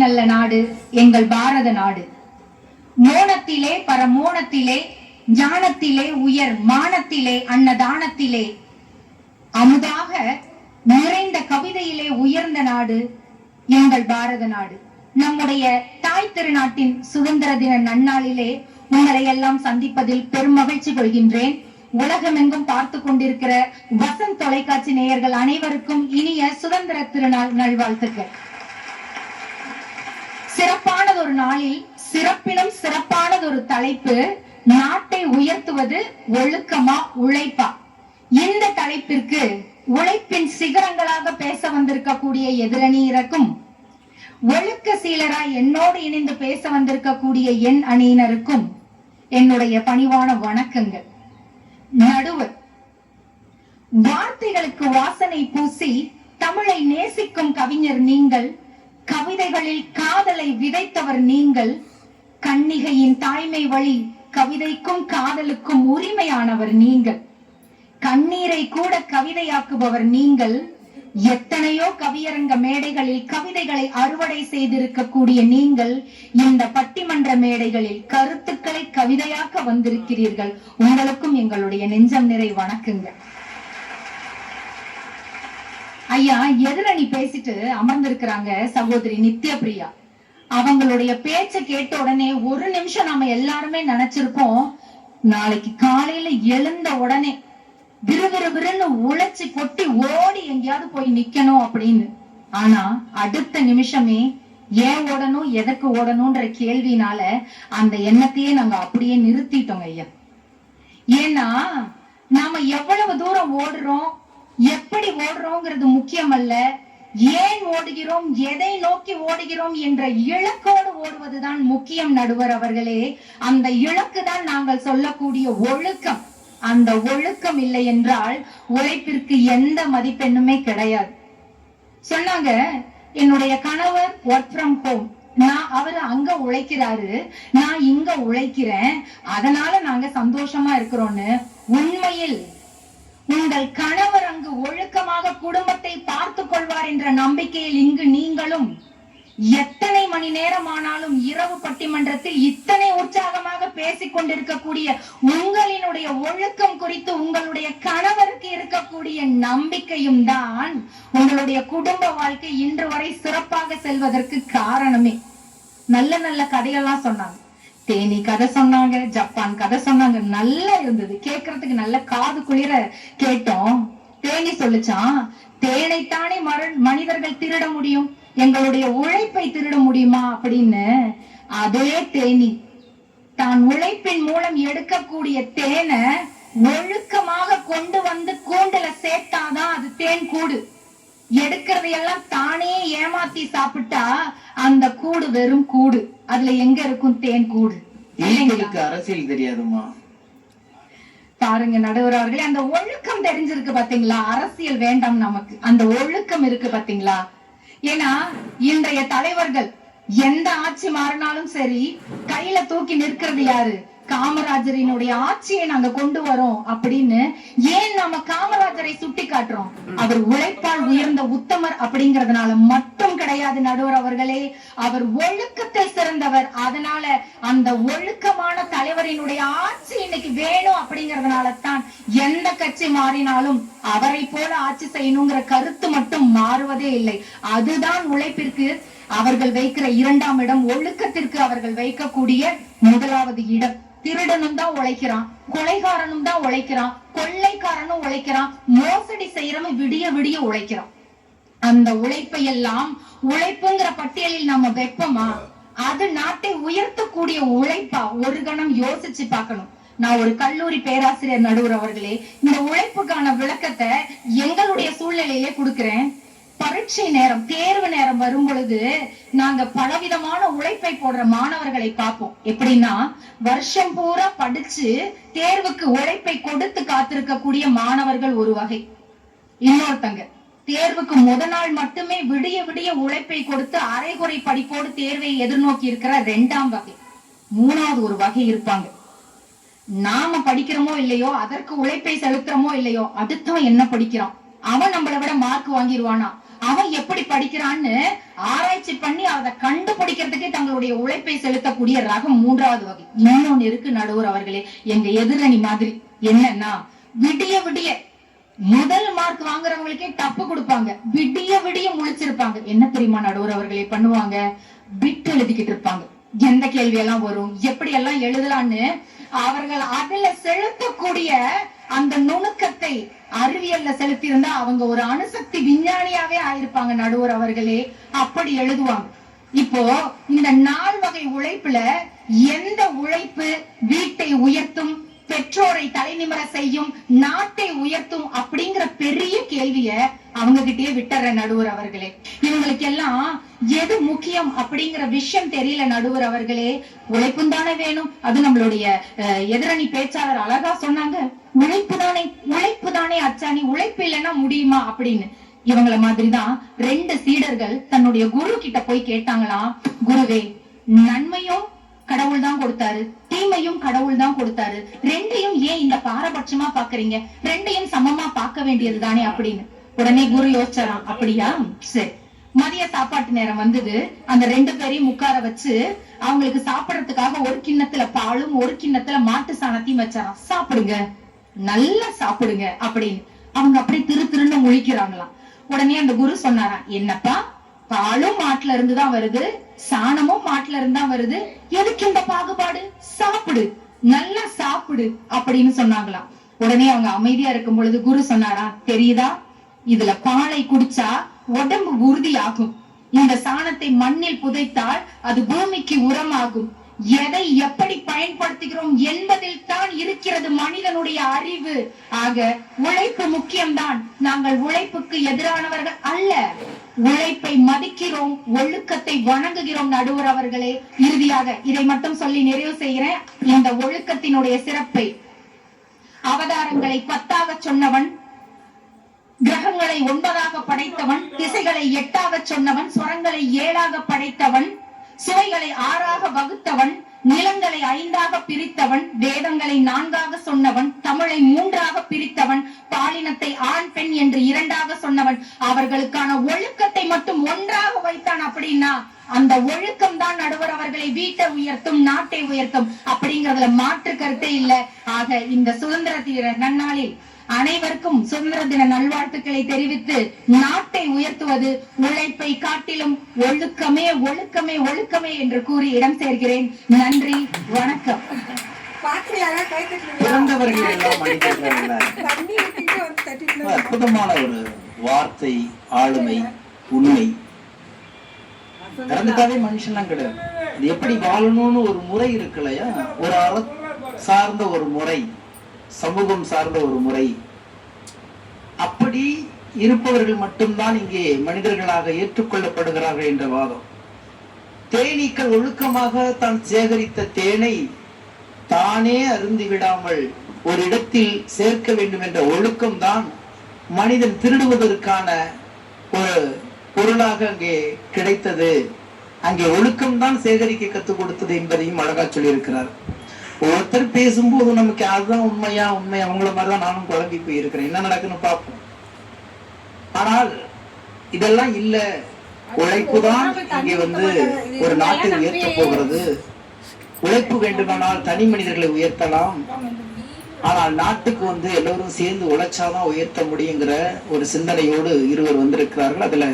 நல்ல நாடு எங்கள் பாரத நாடு. மோனத்திலே பரமோனத்திலே ஞானத்திலே உயர் மானத்திலே அன்னதானத்திலே அமுதாக நிறைந்த கவிதையிலே உயர்ந்த நாடு எங்கள் பாரத நாடு. நம்முடைய தாய் திருநாட்டின் சுதந்திர தின நன்னாளிலே உங்களை எல்லாம் சந்திப்பதில் பெரும் மகிழ்ச்சி கொள்கின்றேன். உலகமெங்கும் பார்த்து கொண்டிருக்கிற வசந்த் தொலைக்காட்சி நேயர்கள் அனைவருக்கும் இனிய சுதந்திர திருநாள் நல்வாழ்த்துக்கள். சிறப்பானதொரு நாளில் சிறப்பினும் சிறப்பானதொரு தலைப்பு, நாட்டை உயர்த்துவது ஒழுக்கமா உழைப்பா. இந்த தலைப்பிற்கு உழைப்பின் சிகரங்களாக பேச வந்திருக்கக்கூடிய எதிரணியினருக்கும், ஒழுக்க சீலராய் என்னோடு இணைந்து பேச வந்திருக்கக்கூடிய என் அணியினருக்கும் என்னுடைய பணிவான வணக்கங்கள். நடுவர், வார்த்தைகளுக்கு வாசனை பூசி தமிழை நேசிக்கும் கவிஞர் நீங்கள், கவிதைகளில் காதலை விதைத்தவர் நீங்கள், கன்னிகையின் தாய்மை வழி கவிதைக்கும் காதலுக்கும் உரிமையானவர் நீங்கள், கண்ணீரை கூட கவிதையாக்குபவர் நீங்கள், எத்தனையோ கவியரங்க மேடைகளில் கவிதைகளை அறுவடை செய்திருக்கக்கூடிய நீங்கள் இந்த பட்டிமன்ற மேடைகளில் கருத்துக்களை கவிதையாக்க வந்திருக்கிறீர்கள். உங்களுக்கும் எங்களுடைய நெஞ்சம் நிறை வணக்கங்கள். ஐயா, எதிரணி பேசிட்டு அமர்ந்திருக்கிறாங்க சகோதரி நித்யபிரியா. அவங்களுடைய பேச்ச கேட்ட உடனே ஒரு நிமிஷம் நாம எல்லாருமே நினைச்சிருப்போம், நாளைக்கு காலையில எழுந்த உடனே விறுவிறுவிறுன்னு உழைச்சி கொட்டி ஓடி எங்கேயாவது போய் நிக்கணும் அப்படின்னு. ஆனா அடுத்த நிமிஷமே ஏன் ஓடணும், எதற்கு ஓடணும்ன்ற கேள்வினால அந்த எண்ணத்தையே நாங்க அப்படியே நிறுத்திட்டோங்க ஐயா. ஏன்னா நாம எவ்வளவு தூரம் ஓடுறோம், எப்படி ஓடுறோங்கிறது முக்கியம் அல்ல, ஏன் ஓடுகிறோம், எதை நோக்கி ஓடுகிறோம் என்ற இலக்கோடு ஓடுவதுதான் முக்கியம். நடுவர் அவர்களே, அந்த இலக்கு தான் நாங்கள் சொல்லக்கூடிய ஒழுக்கம். அந்த ஒழுக்கம் இல்லை என்றால் உழைப்பிற்கு எந்த மதிப்பெண்ணுமே கிடையாது. சொன்னாங்க, என்னுடைய கணவர் ஒர்க் ஃப்ரம் ஹோம், அவரு அங்க உழைக்கிறாரு, நான் இங்க உழைக்கிறேன், அதனால நாங்க சந்தோஷமா இருக்கிறோம்னு. உண்மையில் உங்கள் கணவர் அங்கு ஒழுக்கமாக குடும்பத்தை பார்த்துக் கொள்வார் என்ற நம்பிக்கையில் இங்கு நீங்களும் எத்தனை மணி நேரம் ஆனாலும் இரவு பட்டிமன்றத்தில் இத்தனை உற்சாகமாக பேசிக் கொண்டிருக்கக்கூடிய உங்களினுடைய ஒழுக்கம் குறித்து உங்களுடைய கணவருக்கு இருக்கக்கூடிய நம்பிக்கையும் தான் உங்களுடைய குடும்ப வாழ்க்கை இன்று வரை சிறப்பாக செல்வதற்கு காரணமே. நல்ல நல்ல கதையெல்லாம் சொன்னாங்க, தேனி கதை சொன்னாங்க, ஜப்பான் கதை சொன்னாங்க, நல்லா இருந்தது கேட்கறதுக்கு, நல்ல காது குளிர கேட்டோம். தேனி சொல்லுச்சான், தேனைத்தானே மனிதர்கள் திருட முடியும், எங்களுடைய உழைப்பை திருட முடியுமா அப்படின்னு. அதே தேனி தான் உழைப்பின் மூலம் எடுக்கக்கூடிய தேனை ஒழுக்கமாக கொண்டு வந்து கூண்டுல சேர்த்தாதான் அது தேன் கூடு. எடுக்கிறதையெல்லாம் தானே ஏமாத்தி சாப்பிட்டா அந்த கூடு வெறும் கூடு, அதுல எங்க இருக்கும் தேன் கூடு? அரசியல் தெரியாதுமா? பாருங்க நடுவர்களே, அந்த ஒழுக்கம் தெரிஞ்சிருக்கு பாத்தீங்களா? அரசியல் வேண்டாம் நமக்கு, அந்த ஒழுக்கம் இருக்கு பாத்தீங்களா? ஏன்னா இன்றைய தலைவர்கள் எந்த ஆட்சி மாறினாலும் சரி, கையில தூக்கி நிற்கிறது யாரு? காமராஜரினுடைய ஆட்சியை நாங்க கொண்டு வரோம் அப்படின்னு. ஏன் நாம காமராஜரை சுட்டி காட்டுறோம்? அவர் உழைப்பால் உயர்ந்த உத்தமர் அப்படிங்கறதுனால மட்டும் கிடையாது நடுவர் அவர்களே, அவர் ஒழுக்கத்தில் சிறந்தவர். அதனால அந்த ஒழுக்கமான தலைவரினுடைய ஆட்சி இன்னைக்கு வேணும் அப்படிங்கறதுனால தான் எந்த கட்சி மாறினாலும் அவரை போல ஆட்சி செய்யணுங்கிற கருத்து மட்டும் மாறுவதே இல்லை. அதுதான் உழைப்பிற்கு அவர்கள் வைக்கிற இரண்டாம் இடம், ஒழுக்கத்திற்கு அவர்கள் வைக்கக்கூடிய முதலாவது இடம். திருடனும் தான் உழைக்கிறான், கொலைகாரனும் தான் உழைக்கிறான், கொள்ளைக்காரனும் உழைக்கிறான், மோசடி செய்யறவன் விடிய விடிய உழைக்கிறான். அந்த உழைப்பை எல்லாம் உழைப்புங்கிற பட்டியலில் நம்ம வெப்பமா? அது நாட்டை உயர்த்தக்கூடிய உழைப்பா? ஒரு கணம் யோசிச்சு பார்க்கணும். நான் ஒரு கல்லூரி பேராசிரியர் நடுவர் அவர்களே, இந்த உழைப்புக்கான விளக்கத்தை எங்களுடைய சூழ்நிலையிலே கொடுக்கிறேன். பரீட்சை நேரம், தேர்வு நேரம் வரும் பொழுது நாங்க பலவிதமான உழைப்பை போடுற மாணவர்களை பார்ப்போம். எப்படின்னா, வருஷம் பூரா படிச்சு தேர்வுக்கு உழைப்பை கொடுத்து காத்திருக்கக்கூடிய மாணவர்கள் ஒரு வகை. இன்னொருத்தங்க தேர்வுக்கு முத நாள் மட்டுமே விடிய விடிய உழைப்பை கொடுத்து அரைகுறை படிப்போடு தேர்வை எதிர்நோக்கி இருக்கிற இரண்டாம் வகை. மூணாவது ஒரு வகை இருப்பாங்க, நாம படிக்கிறோமோ இல்லையோ, அதற்கு உழைப்பை செலுத்துறோமோ இல்லையோ, அடுத்தவன் என்ன படிக்கிறான், அவன் நம்மளை விட மார்க் வாங்கிடுவானா, அவன் எப்படி படிக்கிறான்னு ஆராய்ச்சி பண்ணி அதை கண்டுபிடிக்கிறதுக்கே தங்களுடைய உழைப்பை செலுத்தக்கூடிய ரகம் மூன்றாவது வகை. இன்னொன்னு இருக்கு நடுவர் அவர்களே, எங்க எதிரணி மாதிரி. என்னன்னா, விடிய விடிய முதல் மார்க் வாங்குறவங்களுக்கே தப்பு கொடுப்பாங்க. விடிய விடிய முழிச்சிருப்பாங்க. என்ன தெரியுமா நடுவர் அவர்களே பண்ணுவாங்க? பிட் எழுதிக்கிட்டு இருப்பாங்க. எந்த கேள்வி எல்லாம் வரும், எப்படி எல்லாம் எழுதலான்னு அவர்கள் அதுல செலுத்தக்கூடிய அந்த நுணுக்கத்தை அறிவியல்ல செலுத்தி இருந்தா அவங்க ஒரு அணுசக்தி விஞ்ஞானியாவே ஆயிருப்பாங்க நடுவர் அவர்களே. அப்படி எழுதுவாங்க. இப்போ இந்த 4 வகை உழைப்புல எந்த உழைப்பு வீட்டை உயர்த்தும், பெற்றோரை தலைநிமிர செய்யும், நாட்டை உயர்த்தும் அப்படிங்கிற பெரிய கேள்விய அவங்க கிட்டயே விட்டுற நடுவர் அவர்களே. இவங்களுக்கு எல்லாம் எது முக்கியம் அப்படிங்கிற விஷயம் தெரியல நடுவர் அவர்களே. உழைப்பும் தானே வேணும். அது நம்மளுடைய எதிரணி பேச்சாளர் அழகா சொன்னாங்க, உழைப்பு தானே அச்சாணி, உழைப்பு இல்லைன்னா முடியுமா அப்படின்னு. இவங்கள மாதிரிதான் 2 சீடர்கள் தன்னுடைய குரு கிட்ட போய் கேட்டாங்களாம், குருவே, நன்மையும் கடவுள் தான் கொடுத்தாரு, தீமையும் கடவுள் தான் கொடுத்தாரு, 2ஐயும் ஏன் இந்த பாரபட்சமா பாக்குறீங்க, 2ஐயும் சமமா பார்க்க வேண்டியது தானே அப்படின்னு. உடனே குரு யோசிச்சாராம், அப்படியா, சரி. மதிய சாப்பாட்டு நேரம் வந்தது. அந்த 2 பேரையும் உட்கார வச்சு அவங்களுக்கு சாப்பிடறதுக்காக ஒரு கிண்ணத்துல பாலும் ஒரு கிண்ணத்துல மாட்டு சாணத்தையும் வச்சாராம். சாப்பிடுங்க, நல்லா சாப்பிடுங்க அப்படின்னு. அவங்க அப்படி திருன்னு முழிக்கிறாங்களாம். உடனே அந்த குரு சொன்னாராம், என்னப்பா, பாலும் மாட்டுல இருந்துதான் வருது, சாணமும் மாட்டுல இருந்தா வருது, எதுக்கு இந்த பாகுபாடு, சாப்பிடு, நல்லா சாப்பிடு அப்படின்னு சொன்னாங்களாம். உடனே அவங்க அமைதியா இருக்கும் பொழுது குரு சொன்னாரா, தெரியுதா, இதுல பாலை குடிச்சா உடம்பு உறுதியாகும், இந்த சாணத்தை மண்ணில் புதைத்தால் அது பூமிக்கு உரமாகும், எதை எப்படி பயன்படுத்துகிறோம் என்பதில் தான் இருக்கிறது மனிதனுடைய அறிவு. ஆக உழைப்பு முக்கியம்தான். நாங்கள் உழைப்புக்கு எதிரானவர்கள் அல்ல. உழைப்பை மதிக்கிறோம், ஒழுக்கத்தை வணங்குகிறோம் நடுவர் அவர்களே. இறுதியாக இதை மட்டும் சொல்லி நிறைவு செய்கிறேன். இந்த ஒழுக்கத்தினுடைய சிறப்பை, அவதாரங்களை 10ஆக சொன்னவன், கிரகங்களை 9ஆக படைத்தவன், திசைகளை 8ஆக சொன்னவன், சுரங்களை 7ஆக படைத்தவன், சுவைகளை 6ஆக வகுத்தவன், நிலங்களை 5ஆக பிரித்தவன், வேதங்களை 4ஆக சொன்னவன், தமிழை 3ஆக பிரித்தவன், பாலினத்தை ஆண் பெண் என்று 2ஆக சொன்னவன், அவர்களுக்கான ஒழுக்கத்தை மட்டும் 1ஆக வைத்தான். அப்படின்னா அந்த ஒழுக்கம் தான் நடுவர் அவர்களை வீட்டை உயர்த்தும், நாட்டை உயர்த்தும் அப்படிங்கறதுல மாற்று கருத்தே இல்ல. ஆக இந்த சுதந்திர தின நன்னாளில் அனைவருக்கும் சுதந்திர தின நல்வாழ்த்துக்களை தெரிவித்து, நாட்டை உயர்த்துவது உழைப்பை காட்டிலும் ஒழுக்கமே ஒழுக்கமே ஒழுக்கமே என்று கூறி இடம் சேர்கிறேன். நன்றி, வணக்கம். பிறந்தவர்கள் எல்லாம் மனிதர்கள். அற்புதமான ஒரு வார்த்தை, ஆளுமை, உண்மை. பிறந்துட்டாவே மனுஷன்லாம் கிடையாது. அது எப்படி வாழணும்னு ஒரு முறை இருக்கு இல்லையா, ஒரு அற சார்ந்த ஒரு முறை, சமூகம் சார்ந்த ஒரு முறை. அப்படி இருப்பவர்கள் மட்டும்தான் இங்கே மனிதர்களாக ஏற்றுக்கொள்ளப்படுகிறார்கள் என்ற வாதம். தேனீக்கள் ஒழுக்கமாக தான் சேகரித்த தேனை தானே அருந்தி விடாமல் ஒரு இடத்தில் சேர்க்க வேண்டும் என்ற ஒழுக்கம் தான் மனிதன் திருடுவதற்கான ஒரு பொருளாக அங்கே கிடைத்தது. அங்கே ஒழுக்கம்தான் சேகரிக்க கற்றுக் கொடுத்தது என்பதையும் அழகா சொல்லியிருக்கிறார். ஒருத்தர் பேசும்போது நமக்கு அதுதான் உண்மையா, உண்மை அவங்கள மாதிரிதான் நானும் குழம்பி போயிருக்கிறேன், என்ன நடக்குன்னு பார்ப்போம். ஆனால் இதெல்லாம் இல்ல, உழைப்புதான் இங்கே ஒரு நாட்டை உயர்த்த போகிறது. உழைப்பு வேண்டுமானால் தனி மனிதர்களை உயர்த்தலாம், ஆனால் நாட்டுக்கு எல்லோரும் சேர்ந்து உழைச்சாதான் உயர்த்த முடியுங்கிற ஒரு சிந்தனையோடு இருவர் வந்திருக்கிறார்கள். அதுல